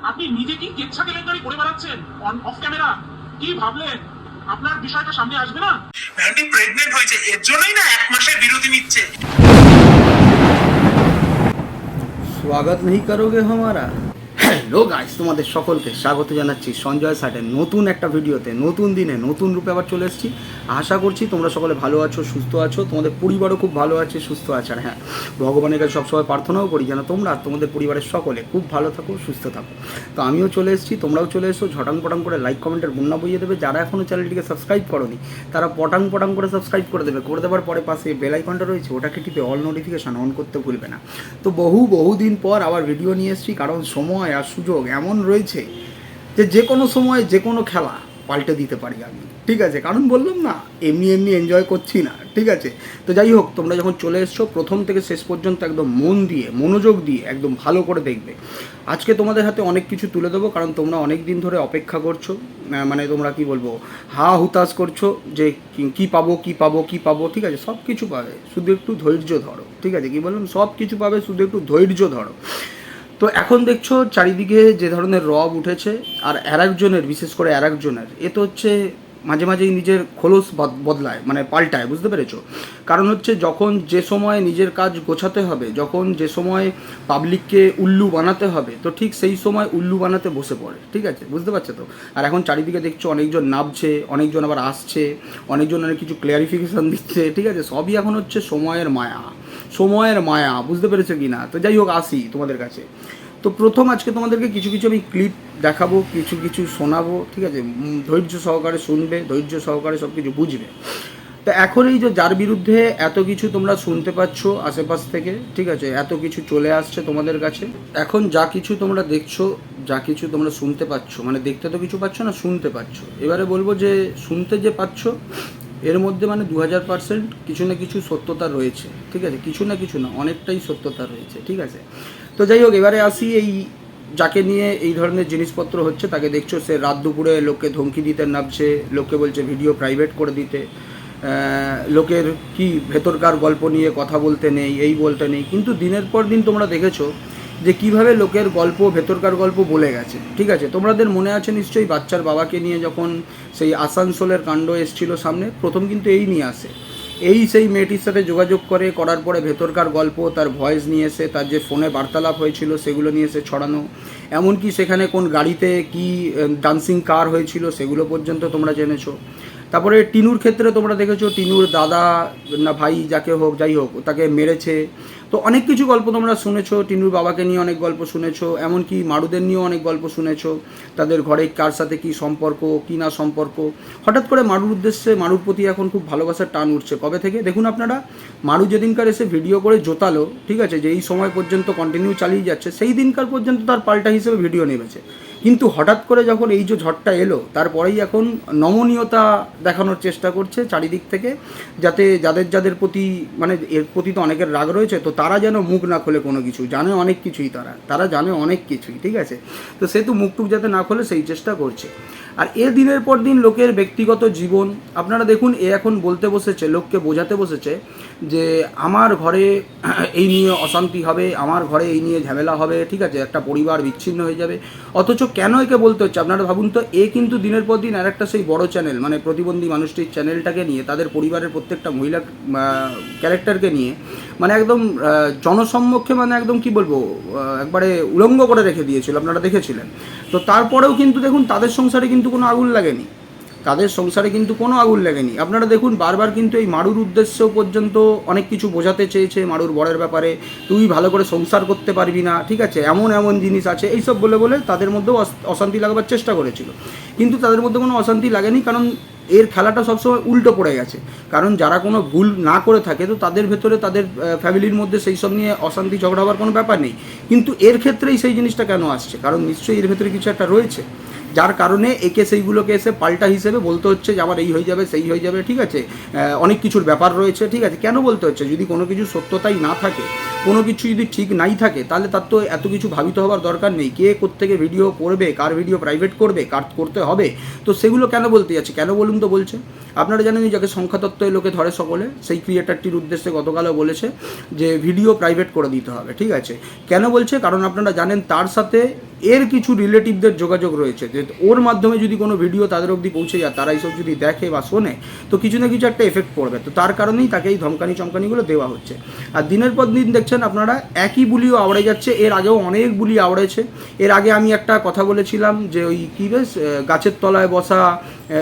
আপনি নিজে কি কেচ্ছা কেলেঙ্কারি করে বেড়াচ্ছেন অন অফ ক্যামেরা? কি ভাবলেন আপনার বিষয়টা সামনে আসবে না? ম্যাডামটি প্রেগনেন্ট হয়েছে, এর জন্যই না 1 মাসের বিরতি নিচ্ছে। स्वागत नहीं करोगे हमारा? হ্যালো গাইস, তোমাদের সকলকে স্বাগত জানাচ্ছি সঞ্জয় সাটের নতুন একটা ভিডিওতে। নতুন দিনে নতুন রূপে আবার চলে এসেছি। আশা করছি তোমরা সকলে ভালো আছো, সুস্থ আছো, তোমাদের পরিবারও খুব ভালো আছে, সুস্থ আছে। আর হ্যাঁ, ভগবানের কাছে সবসময় প্রার্থনাও করি যেন তোমরা তোমাদের পরিবারের সকলে খুব ভালো থাকো, সুস্থ থাকো। তো আমিও চলে এসেছি, তোমরাও চলে এসো। ঝটাং পটাং করে লাইক কমেন্টের বন্যা বইয়ে দেবে। যারা এখনও চ্যানেলটিকে সাবস্ক্রাইব করোনি তারা পটাং পটাং করে সাবস্ক্রাইব করে দেবে। করে দেওয়ার পরে পাশে বেল আইকনটা রয়েছে, ওটাকে টিপে অল নোটিফিকেশান অন করতে ভুলবে না। তো বহুদিন পর আবার ভিডিও নিয়ে এসেছি, কারণ সময় আর সুযোগ এমন রয়েছে যে কোনো সময় যে কোনো খেলা পাল্টে দিতে পারি আমি, ঠিক আছে? কারণ বললাম না, এমনি এনজয় করছি না, ঠিক আছে? তো যাই হোক, তোমরা যখন চলে এসছো প্রথম থেকে শেষ পর্যন্ত একদম মন দিয়ে, মনোযোগ দিয়ে একদম ভালো করে দেখবে। আজকে তোমাদের হাতে অনেক কিছু তুলে দেবো, কারণ তোমরা অনেক দিন ধরে অপেক্ষা করছো। মানে তোমরা কি বলবো, হা হুতাশ করছো যে কী পাবো, ঠিক আছে? সব কিছু পাবে, শুধু একটু ধৈর্য ধরো, ঠিক আছে? কি বললাম, সব কিছু পাবে, শুধু একটু ধৈর্য ধরো। তো এখন দেখছো চারিদিকে যে ধরনের রব উঠেছে, আর একজনের, বিশেষ করে একজনের, এ তো হচ্ছে মাঝে মাঝেই নিজের খোলস বদলায়, মানে পাল্টায়, বুঝতে পেরেছো? কারণ হচ্ছে যখন যে সময় নিজের কাজ গোছাতে হবে, যখন যে সময় পাবলিককে উল্লু বানাতে হবে, তো ঠিক সেই সময় উল্লু বানাতে বসে পড়ে, ঠিক আছে? বুঝতে পারছো তো? আর এখন চারিদিকে দেখছো অনেকজন নামছে, অনেকজন আবার আসছে, অনেকজন অনেক কিছু ক্লিয়ারিফিকেশান দিচ্ছে, ঠিক আছে? সবই এখন হচ্ছে সময়ের মায়া, বুঝতে পেরেছো কি না? তো যাই হোক, আসি তোমাদের কাছে। তো প্রথম আজকে তোমাদেরকে কিছু আমি ক্লিপ দেখাবো, কিছু শোনাবো, ঠিক আছে? ধৈর্য সহকারে শুনবে, ধৈর্য সহকারে সব কিছু বুঝবে। তো এখন এই যে যার বিরুদ্ধে এত কিছু তোমরা শুনতে পাচ্ছ আশেপাশ থেকে, ঠিক আছে? এত কিছু চলে আসছে তোমাদের কাছে। এখন যা কিছু তোমরা দেখছো, যা কিছু তোমরা শুনতে পাচ্ছ, মানে দেখতে তো কিছু পাচ্ছ না, শুনতে পাচ্ছ। এবারে বলবো যে শুনতে যে পাচ্ছ, এর মধ্যে মানে 2000% কিছু না কিছু সত্যতা রয়েছে, ঠিক আছে? কিছু না অনেকটাই সত্যতা রয়েছে, ঠিক আছে? তো যাই হোক, এবারে আসি এই যাকে নিয়ে এই ধরনের জিনিসপত্র হচ্ছে, তাকে দেখছো সে রাত দুপুরে লোককে ধমকি দিতে নামছে, লোককে বলছে ভিডিও প্রাইভেট করে দিতে, লোকের কি ভেতরকার গল্প নিয়ে কথা বলতে নেই, এই বলতে নেই। কিন্তু দিনের পর দিন তোমরা দেখেছো যে কিভাবে লোকের গল্প, ভেতরকার গল্প বলে গেছে, ঠিক আছে? তোমাদের মনে আছে নিশ্চয়ই, বাচ্চার বাবাকে নিয়ে যখন সেই আসানসোলের কাণ্ড এসেছিল সামনে, প্রথম কিন্তু এই নিয়ে আসে, এই সেই মেয়েটির সাথে যোগাযোগ করার পরে ভেতরকার গল্প, তার ভয়েস নিয়ে এসে, তার যে ফোনে বার্তালাপ হয়েছিল সেগুলো নিয়ে এসে ছড়ানো, এমনকি সেখানে কোন গাড়িতে কি ডান্সিং কার হয়েছিল সেগুলো পর্যন্ত তোমরা জেনেছো। তারপরে টিনুর ক্ষেত্রে তোমরা দেখেছো, টিনুর দাদা না ভাই যাকে হোক, যাই হোক, তাকে মেরেছে। তো অনেক কিছু গল্প তোমরা শুনেছো, টিনুর বাবাকে নিয়ে অনেক গল্প শুনেছো, এমনকি মারুদের নিয়েও অনেক গল্প শুনেছো, তাদের ঘরে কার সাথে কী সম্পর্ক, কী না সম্পর্ক। হঠাৎ করে মারুর উদ্দেশ্যে, মারুর প্রতি এখন খুব ভালোবাসার টান উঠছে। কবে থেকে দেখুন আপনারা, মারু যেদিনকার এসে ভিডিও করে জোতালো, ঠিক আছে, যে এই সময় পর্যন্ত কন্টিনিউ চালিয়ে যাচ্ছে, সেই দিনকার পর্যন্ত তার পাল্টা হিসেবে ভিডিও নেমেছে। কিন্তু হঠাৎ করে যখন এই যে ঝড়টা এলো, তারপরেই এখন নমনীয়তা দেখানোর চেষ্টা করছে চারিদিক থেকে, যাতে যাদের প্রতি, মানে এর প্রতি তো অনেকের রাগ রয়েছে, তো তারা যেন মুখ না খোলে কোনো কিছু, জানে অনেক কিছুই, তারা জানে অনেক কিছুই, ঠিক আছে? তো সে তো মুখটুক যাতে না খোলে সেই চেষ্টা করছে। আর এ দিনের পর দিন লোকের ব্যক্তিগত জীবন আপনারা দেখুন, এ এখন বলতে বসেছে, লোককে বোঝাতে বসেছে যে আমার ঘরে এই নিয়ে অশান্তি হবে, আমার ঘরে এই নিয়ে ঝামেলা হবে, ঠিক আছে? একটা পরিবার বিচ্ছিন্ন হয়ে যাবে। অথচ কেন একে বলতে হচ্ছে আপনারা ভাবুন তো। এ কিন্তু দিনের পর দিন আর একটা সেই বড় চ্যানেল, মানে প্রতিবন্ধী মানুষটির চ্যানেলটাকে নিয়ে, তাদের পরিবারের প্রত্যেকটা মহিলা ক্যারেক্টারকে নিয়ে, মানে একদম জনসম্মুখে, মানে একদম কি বলবো, একবারে উলঙ্গ করে রেখে দিয়েছিল, আপনারা দেখেছিলেন। তো তারপরেও কিন্তু দেখুন, তাদের সংসারে কিন্তু কোনো আগুন লাগেনি, আপনারা দেখুন, বারবার কিন্তু এই মারুর উদ্দেশ্যেও পর্যন্ত অনেক কিছু বোঝাতে চেয়েছে মারুর বরের ব্যাপারে, তুই ভালো করে সংসার করতে পারবি না, ঠিক আছে, এমন জিনিস আছে, এইসব বলে তাদের মধ্যেও অশান্তি লাগাবার চেষ্টা করেছিল। কিন্তু তাদের মধ্যে কোনো অশান্তি লাগেনি, কারণ এর খেলাটা সবসময় উল্টো পড়ে গেছে। কারণ যারা কোনো ভুল না করে থাকে, তো তাদের ভেতরে, তাদের ফ্যামিলির মধ্যে সেই সব নিয়ে অশান্তি ঝগড়া হওয়ার কোনো ব্যাপার নেই। কিন্তু এর ক্ষেত্রেই সেই জিনিসটা কেন আসছে? কারণ নিশ্চয়ই এর ভেতরে কিছু একটা রয়েছে, যার কারণে একে সেইগুলোকে এসে পাল্টা হিসেবে বলতে হচ্ছে যে আমার এই হয়ে যাবে, সেই হয়ে যাবে, ঠিক আছে? অনেক কিছুর ব্যাপার রয়েছে, ঠিক আছে? কেন বলতে হচ্ছে? যদি কোনো কিছু সত্যতাই না থাকে, কোনো কিছু যদি ঠিক নাই থাকে, তাহলে তার তো এত কিছু ভাবিত হওয়ার দরকার নেই। কে কোত্থেকে ভিডিও করবে, কার ভিডিও প্রাইভেট করবে, কার করতে হবে, তো সেগুলো কেন বলতে যাচ্ছে? কেন বলুন তো বলছে? আপনারা জানেন, যাকে সংখ্যাতত্ত্বের লোকে ধরে সকলে, সেই ক্রিয়েটারটির উদ্দেশ্যে গতকালও বলেছে যে ভিডিও প্রাইভেট করে দিতে হবে, ঠিক আছে? কেন বলছে? কারণ আপনারা জানেন তার সাথে এর কিছু রিলেটিভদের যোগাযোগ রয়েছে, যে ওর মাধ্যমে যদি কোনো ভিডিও তাদের অবধি পৌঁছে যায়, তারা এইসব যদি দেখে বা শোনে, তো কিছু না কিছু একটা এফেক্ট পড়বে। তো তার কারণেই তাকে এই ধমকানি চমকানিগুলো দেওয়া হচ্ছে। আর দিনের পর দিন দেখছেন আপনারা একই বুলিও আওড়ে যাচ্ছে। এর আগেও অনেক বুলি আওড়েছে। এর আগে আমি একটা কথা বলেছিলাম যে ওই কী বেশ গাছের তলায় বসা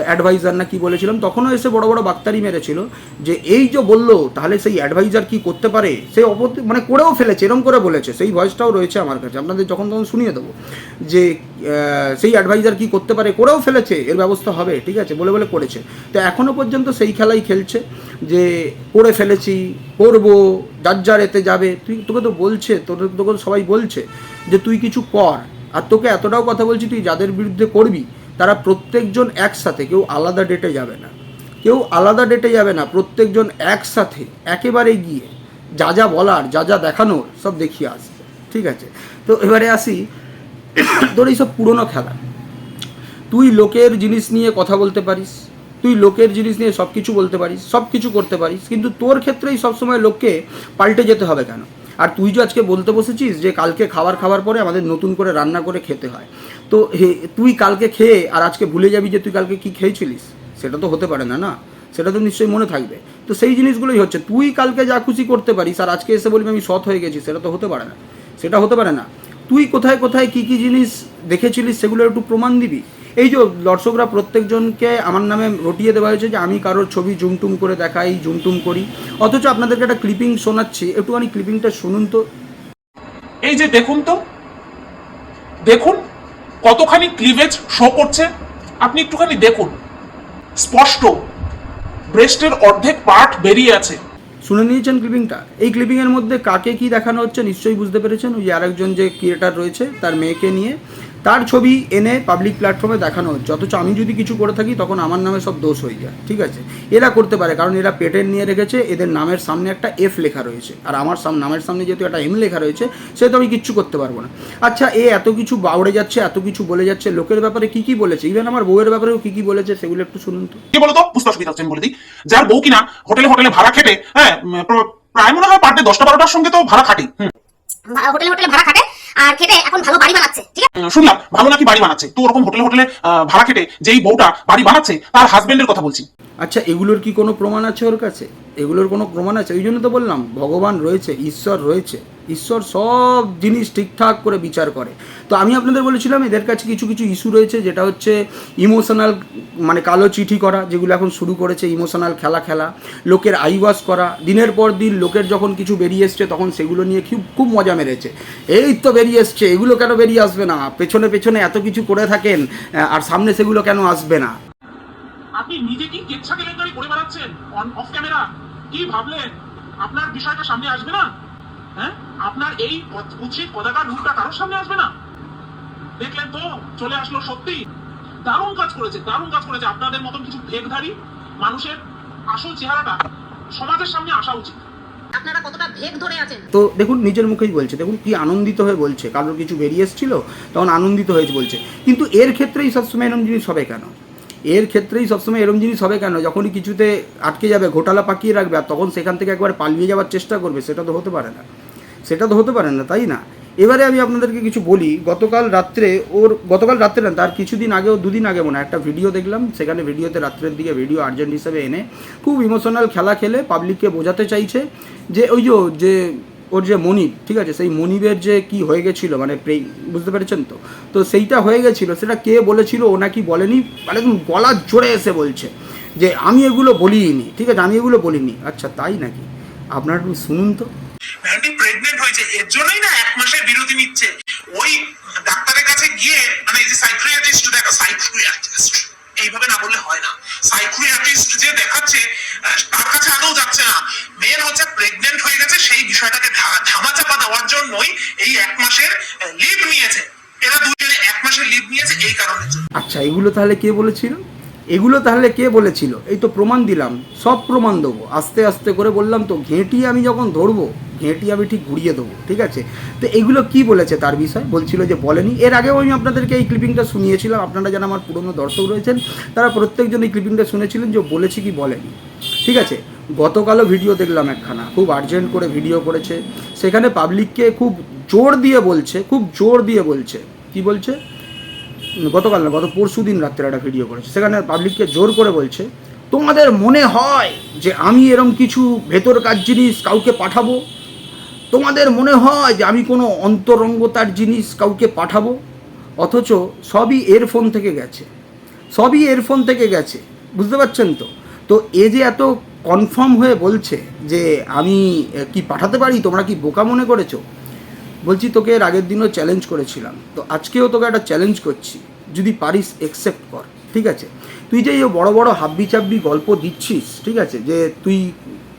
অ্যাডভাইজার না কি বলেছিলাম, তখনও এসে বড় বড় বাক্তারি মেরেছিল যে এই যে বললো তাহলে সেই অ্যাডভাইজার কি করতে পারে, সেই মানে করেও ফেলেছে, এরম করে বলেছে। সেই ভয়েসটাও রয়েছে আমার কাছে, আপনাদের যখন তখন শুনিয়ে দেবো যে সেই অ্যাডভাইজার কি করতে পারে, করেও ফেলেছে, এর ব্যবস্থা হবে, ঠিক আছে বলে বলে করেছে। তো এখনও পর্যন্ত সেই খেলাই খেলছে যে করে ফেলেছি, করবো, যার এতে যাবে। তোকে তো বলছে, তোকে সবাই বলছে যে তুই কিছু কর। আর তোকে এতটাও কথা বলছি, তুই যাদের বিরুদ্ধে করবি তারা প্রত্যেকজন একসাথে, কেউ আলাদা ডেটে যাবে না, কেউ আলাদা ডেটে যাবে না, প্রত্যেকজন একসাথে একেবারে গিয়ে যা যা বলার, যা যা দেখানোর সব দেখিয়ে আসবে, ঠিক আছে। তো এবারে আসি তোর এইসব পুরনো খেলা। তুই লোকের জিনিস নিয়ে কথা বলতে পারিস, তুই লোকের জিনিস নিয়ে সব কিছু বলতে পারিস, সব কিছু করতে পারিস, কিন্তু তোর ক্ষেত্রেই সবসময় লোককে পাল্টে যেতে হবে কেন? আর তুই যে আজকে বলতে বসেছিস যে কালকে খাওয়ার পরে আমাদের নতুন করে রান্না করে খেতে হয়, তো তুই কালকে খেয়ে আর আজকে ভুলে যাবি যে তুই কালকে কী খেয়েছিলিস? সেটা তো হতে পারে না, না? সেটা তো নিশ্চয়ই মনে থাকবে। তো সেই জিনিসগুলোই হচ্ছে, তুই কালকে যা খুশি করতে পারিস আর আজকে এসে বলবি আমি সৎ হয়ে গেছি, সেটা তো হতে পারে না, সেটা হতে পারে না। তুই কোথায় কোথায় কী কী জিনিস দেখেছিলিস সেগুলো একটু প্রমাণ দিবি। এই যে দর্শকরা প্রত্যেকজনকে আমার নামে রটিয়ে দেওয়া হয়েছে যে আমি কারোর ছবি জুমটুম করে দেখাই, জুমটুম করি, অথচ আপনাদেরকে একটা ক্লিপিং শোনাচ্ছি, একটুখানি ক্লিপিংটা শুনুন তো। এই যে দেখুন তো, দেখুন কতখানি ক্লিভেজ শো করছে, আপনি একটুখানি দেখুন, স্পষ্ট ব্রেস্টের অর্ধেক পার্ট বেরিয়ে আছে। শুনে নিয়েছেন ক্লিপিংটা? এই ক্লিপিংয়ের মধ্যে কাকে কি দেখানো হচ্ছে নিশ্চয়ই বুঝতে পেরেছেন। ওই আরেকজন যে ক্রিয়েটার রয়েছে তার মেয়েকে নিয়ে তার ছবি এনে পাবলিক প্ল্যাটফর্মে দেখানো হচ্ছে, অথচ আমি যদি কিছু করে থাকি তখন আমার নামে সব দোষ হয়ে যায়, ঠিক আছে। এরা করতে পারে কারণ এরা পেটেন্ট নিয়ে রেখেছে, এদের নামের সামনে একটা এফ লেখা রয়েছে, আর আমার নামের সামনে যেহেতু একটা এম লেখা রয়েছে সেহেতু আমি কিচ্ছু করতে পারবো না। আচ্ছা, এত কিছু বাউড়ে যাচ্ছে, এত কিছু বলে যাচ্ছে, লোকের ব্যাপারে কি কি বলেছে, ইভেন আমার বউয়ের ব্যাপারেও কি কি বলেছে সেগুলো একটু শুনুন তো। কি বলতো, বুঝতে অসুবিধা হচ্ছে, বলে দিই, যার বউ কিনা হোটেলে হোটেলে ভাড়া খেটে, হ্যাঁ প্রায় মনে হয় পার ডে 10টা-12টার সঙ্গে তো ভাড়া খাটি, হোটেলে হোটেলে ভাড়া খাটে আর খেটে এখন ভালো বাড়ি বানাচ্ছে, ঠিক আছে। শুনলাম ভালো নাকি বাড়ি বানাচ্ছে, তো ওরকম হোটেলে হোটেলে ভাড়া খেটে যেই বউটা বাড়ি বানাচ্ছে তার হাজবেন্ডের কথা বলছি। আচ্ছা, এগুলোর কি কোনো প্রমাণ আছে ওর কাছে? এগুলোর কোনো প্রমাণ আছে? ওই জন্য তো বললাম ভগবান রয়েছে, ঈশ্বর রয়েছে, ঈশ্বর সব জিনিস ঠিকঠাক করে বিচার করে। তো আমি আপনাদের বলেছিলাম এদের কাছে কিছু কিছু ইস্যু রয়েছে, যেটা হচ্ছে ইমোশনাল, মানে কালো চিঠি করা, যেগুলো এখন শুরু করেছে, ইমোশনাল খেলা, লোকের আইওয়াশ করা, দিনের পর দিন লোকের যখন কিছু বেরিয়ে এসছে তখন সেগুলো নিয়ে খুব মজা মেরেছে। এই তো বেরিয়ে এসছে, এগুলো কেন বেরিয়ে আসবে না? পেছনে পেছনে এত কিছু করে থাকেন আর সামনে সেগুলো কেন আসবে না? আপনি নিজে কি কেচ্ছা কেলেঙ্কারি করে বেড়াচ্ছেন অন অফ ক্যামেরা? কি ভাবলেন আপনার বিষয়টা সামনে আসবে না? হ্যাঁ, আপনার এই কুৎসিত কদাকার রূপটা কারোর সামনে আসবে না? দেখলেন তো, চলে আসলো। সত্যি দারুণ কাজ করেছে, দারুণ কাজ করেছে। আপনাদের মতন কিছু ভেগধারী মানুষের আসল চেহারাটা সমাজের সামনে আসা উচিত। আপনারা কতটা ভেগ ধরে আছেন। তো দেখুন, নিজের মুখেই বলছে, দেখুন কি আনন্দিত হয়ে বলছে, কারোর কিছু বেরিয়ে এসেছিল তখন আনন্দিত হয়েছে বলছে। কিন্তু এর ক্ষেত্রেই সবসময় এরম জিনিস হবে কেন? এর ক্ষেত্রেই সবসময় এরম জিনিস হবে কেন? যখনই কিছুতে আটকে যাবে, ঘোটালা পাকিয়ে রাখবে, আর তখন সেখান থেকে একবার পালিয়ে যাওয়ার চেষ্টা করবে, সেটা তো হতে পারে না, সেটা তো হতে পারে না, তাই না? এবারে আমি আপনাদেরকে কিছু বলি। গতকাল রাত্রে না, তার কিছুদিন আগেও, 2 দিন আগে মনে হয় একটা ভিডিও দেখলাম, সেখানে ভিডিওতে রাত্রের দিকে ভিডিও আর্জেন্ট হিসেবে এনে খুব ইমোশনাল খেলা খেলে পাবলিককে বোঝাতে চাইছে যে ওই যে ওর যে মনিব, ঠিক আছে, সেই মনিবের যে কি হয়ে গেছিলো, মানে বুঝতে পেরেছেন তো? তো সেইটা হয়ে গেছিলো, সেটা কে বলেছিল, ও নাকি বলেনি, মানে একদম গলা জোরে এসে বলছে যে আমি এগুলো বলিনি, ঠিক আছে, আমি এগুলো বলিনি। আচ্ছা, তাই নাকি? আপনারা একটু শুনুন তো। ম্যাডামটি প্রেগনেন্ট হয়েছে, এর জন্যই না 1 মাসের বিরতি নিচ্ছে। ওই ডাক্তারের কাছে গিয়ে, মানে এই যে সাইকিয়াট্রিস্ট দেখা, সাইকিয়াট্রিস্ট এইভাবে না বললে হয় না, সাইকিয়াট্রিস্ট যে দেখাচ্ছে তার কাছে আদৌ যাচ্ছে না। মেন হচ্ছে প্রেগনেন্ট হয়ে গেছে, সেই বিষয়টাকে ধামাচাপা দেওয়ার জন্যই এই 1 মাসের লিভ নিয়েছে। এরা দুজনে 1 মাসের লিভ নিয়েছে এই কারণে। আচ্ছা, এগুলো তাহলে কে বলেছিল? এই তো প্রমাণ দিলাম, সব প্রমাণ দেবো, আস্তে আস্তে করে বললাম তো। ঘেঁটি আমি যখন ধরবো, ঘেঁটি আমি ঠিক ঘুরিয়ে দেবো, ঠিক আছে। তো এগুলো কি বলেছে তার বিষয় বলছিল যে বলেনি। এর আগেও আমি আপনাদেরকে এই ক্লিপিংটা শুনিয়েছিলাম, আপনারা যারা আমার পুরনো দর্শক রয়েছেন তারা প্রত্যেকজন এই ক্লিপিংটা শুনেছিলেন যে বলেছি কি বলেনি, ঠিক আছে। গতকালও ভিডিও দেখলাম একখানা, খুব আর্জেন্ট করে ভিডিও করেছে, সেখানে পাবলিককে খুব জোর দিয়ে বলছে কি বলছে, গতকাল না গত পরশু দিন রাত্রে একটা ভিডিও করেছে, সেখানে পাবলিককে জোর করে বলছে তোমাদের মনে হয় যে আমি এরম কিছু ভেতরকার জিনিস কাউকে পাঠাবো, তোমাদের মনে হয় যে আমি কোনো অন্তরঙ্গতার জিনিস কাউকে পাঠাবো, অথচ সবই এর ফোন থেকে গেছে, সবই এর ফোন থেকে গেছে, বুঝতে পারছেন তো? তো এ যে এত কনফার্ম হয়ে বলছে যে আমি কি পাঠাতে পারি, তোমরা কি বোকা মনে করেছো? বলছি তোকে এর আগের দিনও চ্যালেঞ্জ করেছিলাম, তো আজকেও তোকে একটা চ্যালেঞ্জ করছি, যদি পারিস অ্যাকসেপ্ট কর, ঠিক আছে? তুই যে এই বড় বড় হাব্বি চাব্বি গল্প দিচ্ছিস, ঠিক আছে, যে তুই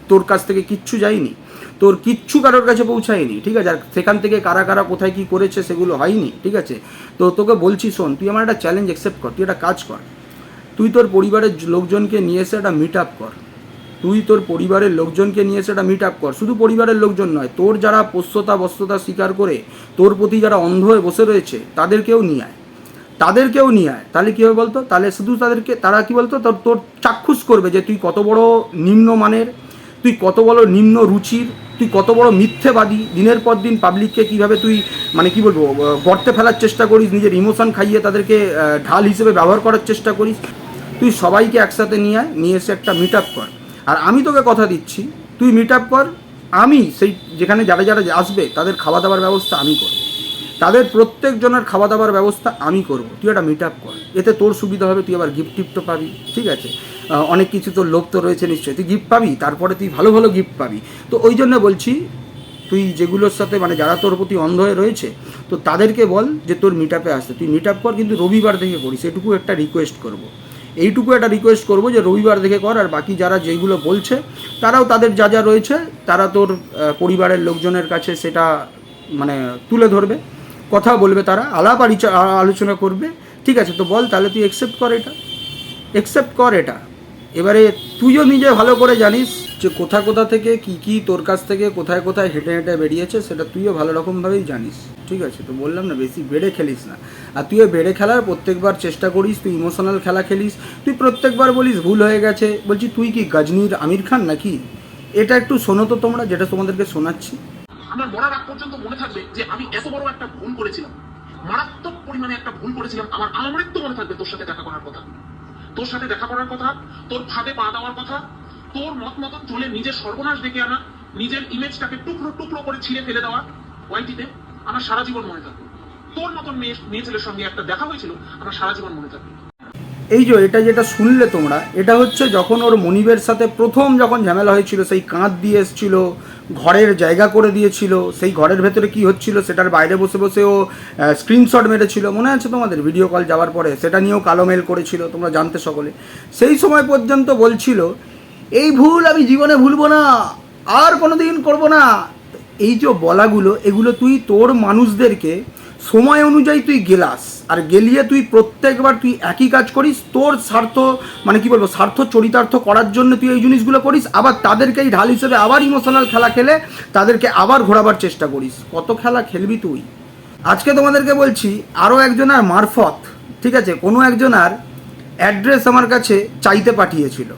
তোর কাছ থেকে কিচ্ছু যায়নি, তোর কিচ্ছু কারোর কাছে পৌঁছায়নি, ঠিক আছে, আর সেখান থেকে কারা কারা কোথায় কী করেছে সেগুলো হয়নি, ঠিক আছে? তো তোকে বলছি শোন, তুই আমার একটা চ্যালেঞ্জ অ্যাকসেপ্ট কর, তুই একটা কাজ কর, তুই তোর পরিবারের লোকজনকে নিয়ে এসে একটা মিট আপ কর, তুই তোর পরিবারের লোকজনকে নিয়ে এসে একটা মিট আপ কর, শুধু পরিবারের লোকজন নয়, তোর যারা পোষ্যতা বস্যতা স্বীকার করে তোর প্রতি যারা অন্ধ হয়ে বসে রয়েছে তাদেরকেও নিয়ে আয়, তাদেরকেও নিয়ে আয়, তাহলে কী হবে বলতো? তাহলে শুধু তাদেরকে, তারা কী বলতো, তোর চাক্ষুষ করবে যে তুই কত বড় নিম্নমানের, তুই কত বড় নিম্ন রুচির, তুই কত বড় মিথ্যেবাদী, দিনের পর দিন পাবলিককে কীভাবে তুই মানে কী বলবো গর্তে ফেলার চেষ্টা করিস, নিজের ইমোশন খাইয়ে তাদেরকে ঢাল হিসেবে ব্যবহার করার চেষ্টা করিস। তুই সবাইকে একসাথে নিয়ে আয়, নিয়ে এসে একটা মিট আপ কর, আর আমি তোকে কথা দিচ্ছি তুই মিট আপ কর, আমি সেই যেখানে যারা যারা আসবে তাদের খাওয়া দাওয়ার ব্যবস্থা আমি করব, তাদের প্রত্যেকজনের খাওয়া দাওয়ার ব্যবস্থা আমি করব, তুই একটা মিট আপ কর, এতে তোর সুবিধা হবে, তুই আবার গিফট টিফটও পাবি, ঠিক আছে? অনেক কিছু তোর লোভ তো রয়েছে নিশ্চয়ই, তুই গিফট পাবি, তারপরে তুই ভালো ভালো গিফট পাবি। তো ওই জন্য বলছি তুই যেগুলোর সাথে মানে যারা তোর প্রতি অন্ধ হয়ে রয়েছে, তো তাদেরকে বল যে তোর মিট আপে আসতে, তুই মিট আপ কর, কিন্তু রবিবার থেকে করিস, এটুকু একটা রিকোয়েস্ট করবো, এইটুকু একটা রিকোয়েস্ট করবো যে রবিবার দেখে কর। আর বাকি যারা যেইগুলো বলছে তারাও তাদের যা যা রয়েছে তারা তোর পরিবারের লোকজনের কাছে সেটা মানে তুলে ধরবে, কথা বলবে, তারা আলাপ আলোচনা করবে, ঠিক আছে? তো বল তাহলে তুই অ্যাকসেপ্ট কর, এটা অ্যাকসেপ্ট কর এটা। এবারে তুইও নিজে ভালো করে জানিস যে কোথা কোথা থেকে কি কি তোর কাছ থেকে কোথায় কোথায় হেঁটে হেঁটে বেরিয়েছে, সেটা তুইও ভালো রকমভাবেই জানিস, ঠিক আছে? তো বললাম না বেশি বেড়ে খেলিস না, আর তুইও বেড়ে খেলার প্রত্যেকবার চেষ্টা করিস, তুই ইমোশনাল খেলা খেলিস, তুই প্রত্যেকবার বলিস ভুল হয়ে গেছে। বলছি তুই কি গজনীর আমির খান নাকি? এটা একটু শোনো তো তোমরা, যেটা তোমাদেরকে শোনাচ্ছি। আমার মরার আগ পর্যন্ত মনে থাকবে যে আমি এত বড় একটা ভুল করেছিলাম, মারাত্মক পরিমাণে একটা ভুল করেছিলাম। আমার আমৃত্যু মনে থাকবে তোর সাথে দেখা করার কথা, তোর সাথে দেখা করার কথা, তোর ফাঁদে পা দেওয়ার কথা, তোর মত মতন চলে নিজের সর্বনাশ ডেকে আনা, নিজের ইমেজটাকে টুকরো টুকরো করে ছিঁড়ে ফেলে দেওয়া ওয়াইটিতে, আমার সারা জীবন মনে থাকবে। তোর মতন মেয়ে ছেলের সঙ্গে একটা দেখা হয়েছিল, আমার সারা জীবন মনে থাকবে। এই যে এটা যেটা শুনলে তোমরা, এটা হচ্ছে যখন ওর মনিবের সাথে প্রথম যখন ঝামেলা হয়েছিল, সেই কাঁধ দিয়ে এসেছিল, ঘরের জায়গা করে দিয়েছিল, সেই ঘরের ভেতরে কি হচ্ছিল সেটার বাইরে বসে বসে ও স্ক্রিনশট মেরেছিল, মনে আছে তোমাদের? ভিডিও কল যাওয়ার পরে সেটা নিয়েও কালো মেল করেছিল, তোমরা জানতে সকলে। সেই সময় পর্যন্ত বলছিল এই ভুল আমি জীবনে ভুলবো না, আর কোনো দিন করবো না। এই যে বলাগুলো, এগুলো তুই তোর মানুষদেরকে সময় অনুযায়ী তুই গেলাস, আর গেলিয়ে তুই প্রত্যেকবার তুই একই কাজ করিস, তোর স্বার্থ মানে কি বলবো স্বার্থ চরিতার্থ করার জন্য তুই এই জিনিসগুলো করিস, আবার তাদেরকেই ঢাল হিসেবে আবার ইমোশনাল খেলা খেলে তাদেরকে আবার ঘোরাবার চেষ্টা করিস। কত খেলা খেলবি তুই? আজকে তোমাদেরকে বলছি আরও একজনের মারফত, ঠিক আছে, কোনো একজনের অ্যাড্রেস আমার কাছে চাইতে পাঠিয়েছিল,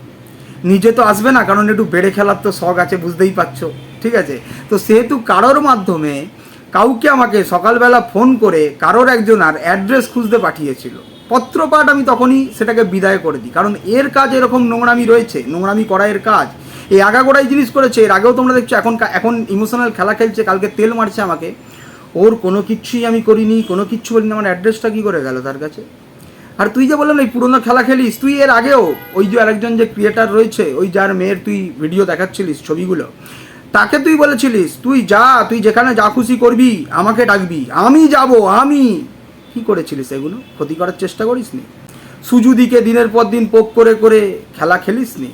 নিজে তো আসবে না, কারণ একটু বেড়ে খেলার তো শখ আছে, বুঝতেই পারছো, ঠিক আছে? তো সেহেতু কারোর মাধ্যমে কাউকে আমাকে সকালবেলা ফোন করে কারোর একজনের অ্যাড্রেস খুঁজতে পাঠিয়েছিল। পত্রপাঠ আমি তখনই সেটাকে বিদায় করে দিই, কারণ এর কাজ এরকম নোংরামি রয়েছে, নোংরামি করা এর কাজ। এই আগাগোড়াই জিনিস করেছে, এর আগেও তোমরা দেখছো, এখন ইমোশনাল খেলা খেলছে, কালকে তেল মারছে আমাকে। ওর কোনো কিচ্ছুই আমি করিনি, কোনো কিচ্ছু বলিনি, আমার অ্যাড্রেসটা কী করে গেল তার কাছে? আর তুই যে বললাম এই পুরোনো খেলা খেলিস, তুই এর আগেও ওই যে আরেকজন যে ক্রিয়েটার রয়েছে, ওই যার মেয়ের তুই ভিডিও দেখাচ্ছিলিস ছবিগুলো, তাকে তুই বলেছিলিস তুই যা, তুই যেখানে যা খুশি করবি আমাকে ডাকবি, আমি যাব। আমি কি করেছিলিস? এগুলো ক্ষতি করার চেষ্টা করিস নি? সুজুদিকে দিনের পর দিন পোক করে করে খেলা খেলিস নি?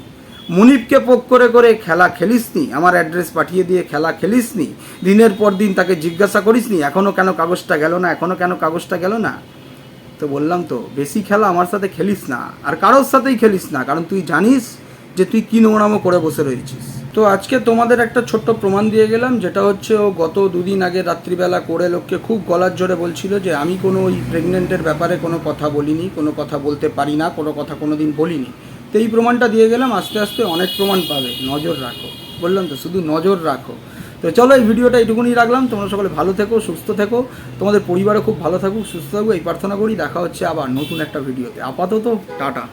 মুনিপকে পোক করে করে খেলা খেলিস নি? আমার অ্যাড্রেস পাঠিয়ে দিয়ে খেলা খেলিস নি? দিনের পর দিন তাকে জিজ্ঞাসা করিস নি এখনও কেন কাগজটা গেল না, এখনও কেন কাগজটা গেল না? তো বললাম তো বেশি খেলা আমার সাথে খেলিস না, আর কারোর সাথেই খেলিস না, কারণ তুই জানিস যে তুই কী নোংরামো করে বসে রয়েছিস। তো আজকে তোমাদের একটা ছোট্ট প্রমাণ দিয়ে গেলাম, যেটা হচ্ছে ও গত দুদিন আগে রাত্রিবেলা করে লোককে খুব গলার জোরে বলছিল যে আমি কোনো ওই প্রেগনেন্টের ব্যাপারে কোনো কথা বলিনি, কোনো কথা বলতে পারি না, কোনো কথা কোনো দিন বলিনি। তো এই প্রমাণটা দিয়ে গেলাম, আস্তে আস্তে অনেক প্রমাণ পাবে, নজর রাখো। বললাম তো শুধু নজর রাখো। তো চলো এই ভিডিওটা এইটুকুনি রাখলাম। তোমরা সকলে ভালো থেকো, সুস্থ থেকো, তোমাদের পরিবারও খুব ভালো থাকুক, সুস্থ থাকুক, এই প্রার্থনা করি। দেখা হচ্ছে আবার নতুন একটা ভিডিওতে। আপাতত টাটা।